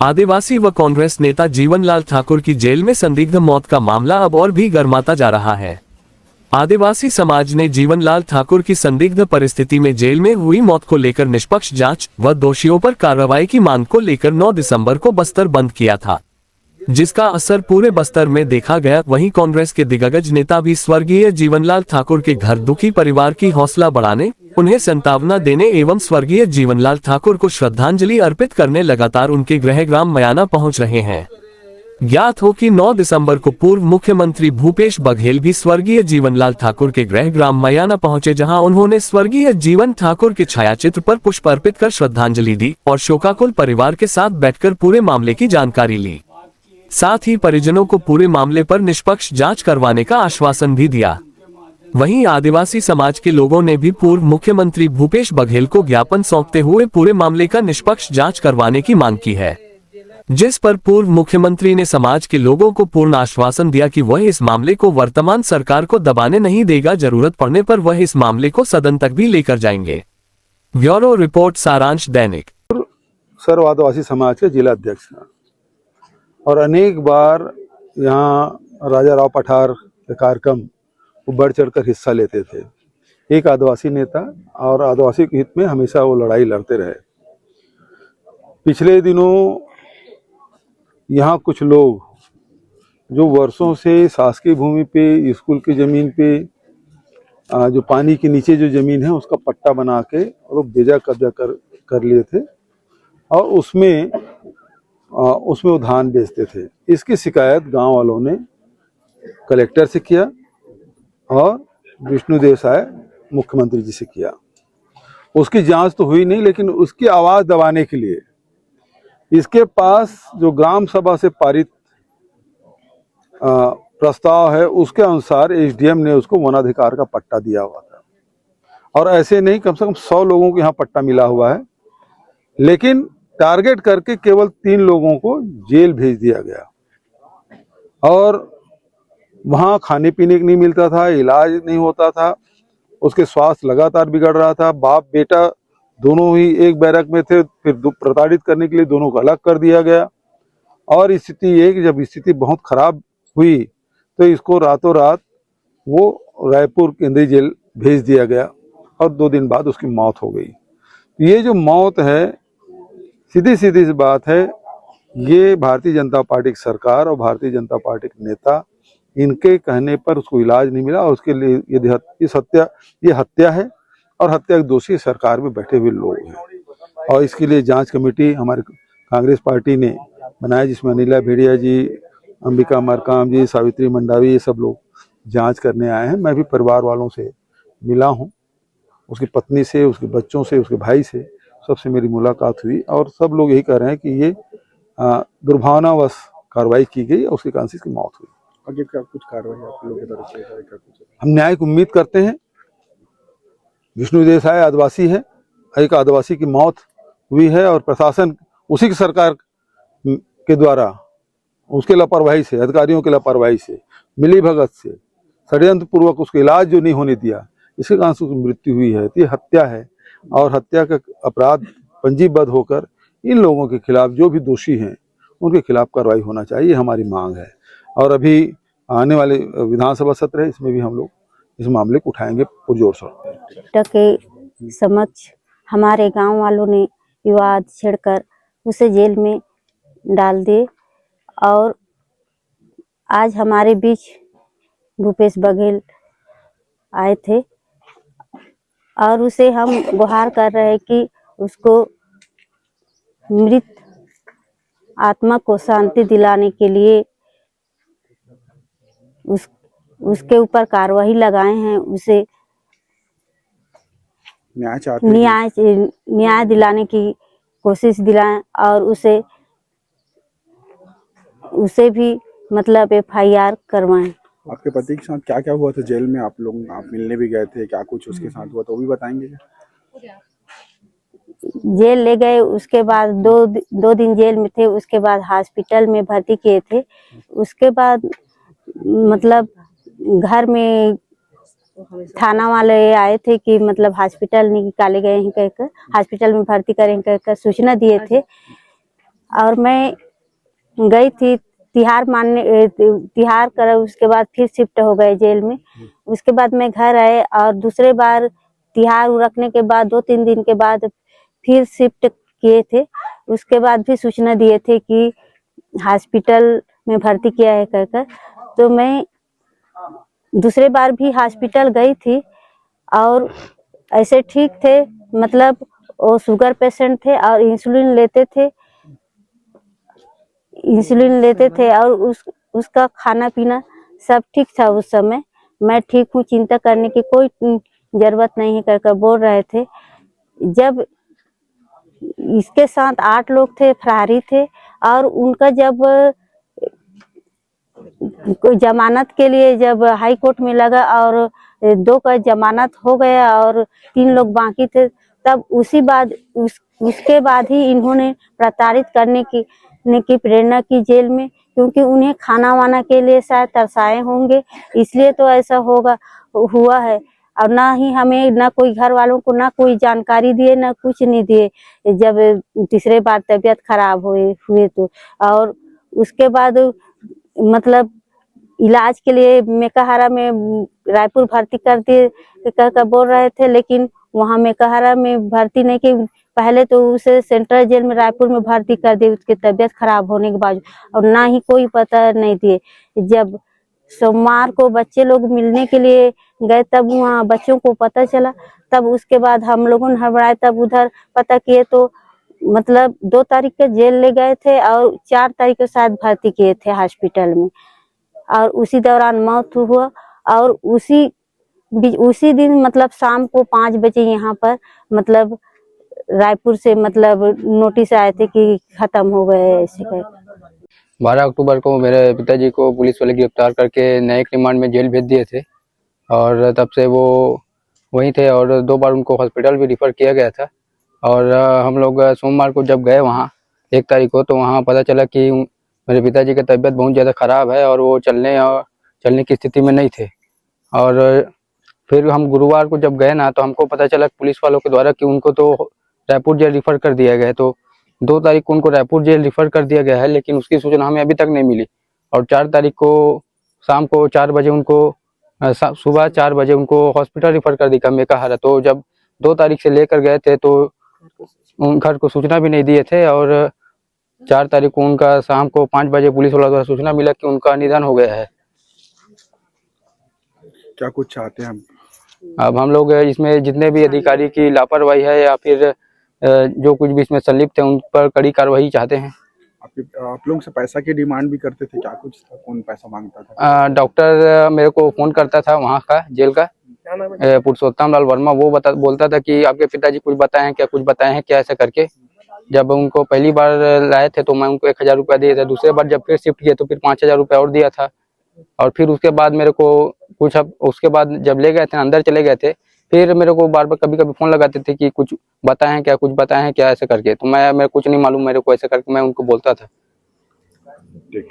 आदिवासी व कांग्रेस नेता जीवनलाल ठाकुर की जेल में संदिग्ध मौत का मामला अब और भी गर्माता जा रहा है। आदिवासी समाज ने जीवनलाल ठाकुर की संदिग्ध परिस्थिति में जेल में हुई मौत को लेकर निष्पक्ष जांच व दोषियों पर कार्रवाई की मांग को लेकर 9 दिसंबर को बस्तर बंद किया था, जिसका असर पूरे बस्तर में देखा गया। वहीं कांग्रेस के दिग्गज नेता भी स्वर्गीय जीवनलाल ठाकुर के घर दुखी परिवार की हौसला बढ़ाने, उन्हें सांत्वना देने एवं स्वर्गीय जीवनलाल ठाकुर को श्रद्धांजलि अर्पित करने लगातार उनके गृह ग्राम मयाना पहुंच रहे हैं। ज्ञात हो कि 9 दिसंबर को पूर्व मुख्यमंत्री भूपेश बघेल भी स्वर्गीय जीवनलाल ठाकुर के गृह ग्राम मयाना पहुंचे, जहां उन्होंने स्वर्गीय जीवन ठाकुर के छायाचित्र पर पुष्प अर्पित कर श्रद्धांजलि दी और शोकाकुल परिवार के साथ बैठकर पूरे मामले की जानकारी ली। साथ ही परिजनों को पूरे मामले पर निष्पक्ष जांच करवाने का आश्वासन भी दिया। वहीं आदिवासी समाज के लोगों ने भी पूर्व मुख्यमंत्री भूपेश बघेल को ज्ञापन सौंपते हुए पूरे मामले का निष्पक्ष जांच करवाने की मांग की है, जिस पर पूर्व मुख्यमंत्री ने समाज के लोगों को पूर्ण आश्वासन दिया कि वह इस मामले को वर्तमान सरकार को दबाने नहीं देगा। जरूरत पड़ने पर वह इस मामले को सदन तक भी लेकर जाएंगे। ब्यूरो रिपोर्ट, सारांश दैनिक। सर्व आदिवासी समाज के जिला अध्यक्ष हैं और अनेक बार यहाँ राजा राव पठार के कार्यक्रम को बढ़ चढ़कर हिस्सा लेते थे। एक आदिवासी नेता और आदिवासी के हित में हमेशा वो लड़ाई लड़ते रहे। पिछले दिनों यहाँ कुछ लोग जो वर्षों से शासकीय भूमि पे, स्कूल की जमीन पे, जो पानी के नीचे जो जमीन है उसका पट्टा बना के और वो बेजा कब्जा कर लिए थे और उसमें वो धान बेचते थे। इसकी शिकायत गांव वालों ने कलेक्टर से किया और विष्णुदेव साय मुख्यमंत्री जी से किया। उसकी जांच तो हुई नहीं, लेकिन उसकी आवाज दबाने के लिए इसके पास जो ग्राम सभा से पारित प्रस्ताव है उसके अनुसार एसडीएम ने उसको वनाधिकार का पट्टा दिया हुआ था और ऐसे नहीं कम से कम 100 लोगों को यहाँ पट्टा मिला हुआ है, लेकिन टारगेट करके केवल 3 लोगों को जेल भेज दिया गया और वहाँ खाने पीने को नहीं मिलता था, इलाज नहीं होता था, उसके स्वास्थ्य लगातार बिगड़ रहा था। बाप बेटा दोनों ही एक बैरक में थे, फिर प्रताड़ित करने के लिए दोनों को अलग कर दिया गया और स्थिति ये कि जब स्थिति बहुत खराब हुई तो इसको रातों रात वो रायपुर केंद्रीय जेल भेज दिया गया और 2 दिन बाद उसकी मौत हो गई। ये जो मौत है, सीधी सीधी सी बात है, ये भारतीय जनता पार्टी की सरकार और भारतीय जनता पार्टी के नेता, इनके कहने पर उसको इलाज नहीं मिला और उसके लिए ये हत्या है और हत्या के दोषी सरकार में बैठे हुए लोग हैं। और इसके लिए जांच कमेटी हमारे कांग्रेस पार्टी ने बनाया, जिसमें अनिला भेड़िया जी, अंबिका मरकाम जी, सावित्री मंडावी, ये सब लोग जांच करने आए हैं। मैं भी परिवार वालों से मिला हूँ, उसकी पत्नी से, उसके बच्चों से, उसके भाई से, सबसे मेरी मुलाकात हुई और सब लोग यही कह रहे हैं कि ये दुर्भावनावश कार्रवाई की गई और उसके कारण से इसकी मौत हुई। आगे क्या कुछ कार्रवाई आप लोगों की तरफ से क्या कुछ? हम न्याय की उम्मीद करते हैं। विष्णुदेव साय आदिवासी है, एक आदिवासी की मौत हुई है और प्रशासन उसी की सरकार के द्वारा उसके लापरवाही से, अधिकारियों की लापरवाही से, मिलीभगत से, षड्यंत्र पूर्वक उसका इलाज जो नहीं होने दिया, इसके कारण से उसकी मृत्यु हुई है। ये हत्या है और हत्या का अपराध पंजीबद्ध होकर इन लोगों के खिलाफ जो भी दोषी हैं उनके खिलाफ कार्रवाई होना चाहिए, हमारी मांग है। और अभी आने वाले विधानसभा सत्र है, इसमें भी हम लोग इस मामले को उठाएंगे पुरजोर से। के समक्ष हमारे गांव वालों ने विवाद छेड़कर उसे जेल में डाल दिए और आज हमारे बीच भूपेश बघेल आए थे और उसे हम गुहार कर रहे हैं कि उसको मृत आत्मा को शांति दिलाने के लिए उसके ऊपर कार्रवाई लगाए हैं, उसे न्याय दिलाने की कोशिश दिलाएं और उसे भी मतलब FIR करवाएं। आपके पति के साथ क्या क्या हुआ था जेल में? आप मिलने भी गए थे, क्या कुछ उसके साथ हुआ तो भी बताएंगे क्या? जेल ले गए, उसके बाद दो दिन जेल में थे, उसके बाद हॉस्पिटल में भर्ती किए थे। उसके बाद मतलब घर में थाना वाले आए थे कि मतलब हॉस्पिटल निकाले गए हैं कहकर, हॉस्पिटल में भर्ती करें कहकर सूचना दिए थे। और मैं गई थी तिहार कर, उसके बाद फिर शिफ्ट हो गए जेल में। उसके बाद मैं घर आए और दूसरे बार तिहार रखने के बाद 2-3 दिन के बाद फिर शिफ्ट किए थे। उसके बाद भी सूचना दिए थे कि हॉस्पिटल में भर्ती किया है कहकर। तो मैं दूसरे बार भी हॉस्पिटल गई थी और ऐसे ठीक थे, मतलब वो शुगर पेशेंट थे और इंसुलिन लेते थे और उसका खाना पीना सब ठीक था उस समय। मैं ठीक हूँ, चिंता करने की कोई जरूरत नहीं है कर बोल रहे थे। जब इसके साथ 8 लोग थे, फरारी थे, और उनका जब जमानत के लिए जब हाई कोर्ट में लगा और 2 का जमानत हो गया और 3 लोग बाकी थे, तब उसके बाद ही इन्होंने प्रताड़ित करने की प्रेरणा की जेल में, क्योंकि उन्हें खाना वाना के लिए शायद तरसाए होंगे, इसलिए तो ऐसा हुआ है। और ना ही हमें, ना कोई घर वालों को, ना कोई जानकारी दिए, ना कुछ नहीं दिए जब तीसरे बार तबीयत खराब हुए तो। और उसके बाद मतलब इलाज के लिए मेकाहारा में रायपुर भर्ती कर दिए कहकर बोल रहे थे, लेकिन वहाँ मेकाहारा में भर्ती नहीं की, पहले तो उसे सेंट्रल जेल में रायपुर में भर्ती कर दिए उसकी तबीयत खराब होने के बाद, और ना ही कोई पता नहीं दिए। जब सोमवार को बच्चे लोग मिलने के लिए गए तब वहाँ बच्चों को पता चला, तब उसके बाद हम लोगों ने हड़बड़ाए, तब उधर पता किए तो मतलब 2 तारीख के जेल ले गए थे और 4 तारीख के साथ भर्ती किए थे हॉस्पिटल में, और उसी दौरान मौत हुआ। और उसी दिन मतलब शाम को 5 बजे यहाँ पर मतलब रायपुर से मतलब नोटिस आए थे कि खत्म हो गए ऐसे कर। 12 अक्टूबर को मेरे पिताजी को पुलिस वाले गिरफ्तार करके न्यायिक रिमांड में जेल भेज दिए थे, और तब से वो वहीं थे, और 2 बार उनको हॉस्पिटल भी रिफ़र किया गया था। और हम लोग सोमवार को जब गए वहाँ 1 तारीख को, तो वहाँ पता चला कि मेरे पिताजी की तबीयत बहुत ज़्यादा ख़राब है और वो चलने की स्थिति में नहीं थे। और फिर हम गुरुवार को जब गए ना, तो हमको पता चला पुलिस वालों के द्वारा कि उनको तो रायपुर जेल रिफ़र कर दिया गया है। तो 2 तारीख को उनको रायपुर जेल रिफ़र कर दिया गया है, लेकिन उसकी सूचना हमें अभी तक नहीं मिली। और 4 तारीख को शाम को 4 बजे सुबह 4 बजे उनको हॉस्पिटल रिफ़र कर दिया मेकाहारा। तो जब 2 तारीख से लेकर गए थे तो उन घर को सूचना भी नहीं दिए थे, और 4 तारीख को उनका शाम को 5 बजे पुलिस वालों द्वारा सूचना मिला कि उनका निधन हो गया है। क्या कुछ चाहते हैं हम? अब हम लोग इसमें जितने भी अधिकारी की लापरवाही है या फिर जो कुछ भी इसमें संलिप्त है, उन पर कड़ी कार्रवाई चाहते हैं। आप लोग से पैसा की डिमांड भी करते थे, क्या कुछ था? कौन पैसा मांगता था? डॉक्टर मेरे को फोन करता था वहाँ का जेल का, पुरुषोत्तम लाल वर्मा। वो बोलता था कि आपके पिताजी कुछ बताए हैं क्या ऐसा करके। जब उनको पहली बार लाए थे तो मैं उनको 1000 रुपया दिए थे, दूसरे बार जब फिर शिफ्ट किए तो फिर 5000 रुपया और दिया था। और फिर उसके बाद मेरे को उसके बाद जब ले गए थे, अंदर चले गए थे, फिर मेरे को बार बार कभी कभी फोन लगाते थे कि कुछ बताए हैं क्या ऐसे करके। तो मैं कुछ नहीं मालूम मेरे को, ऐसे करके मैं उनको बोलता था। ठीक।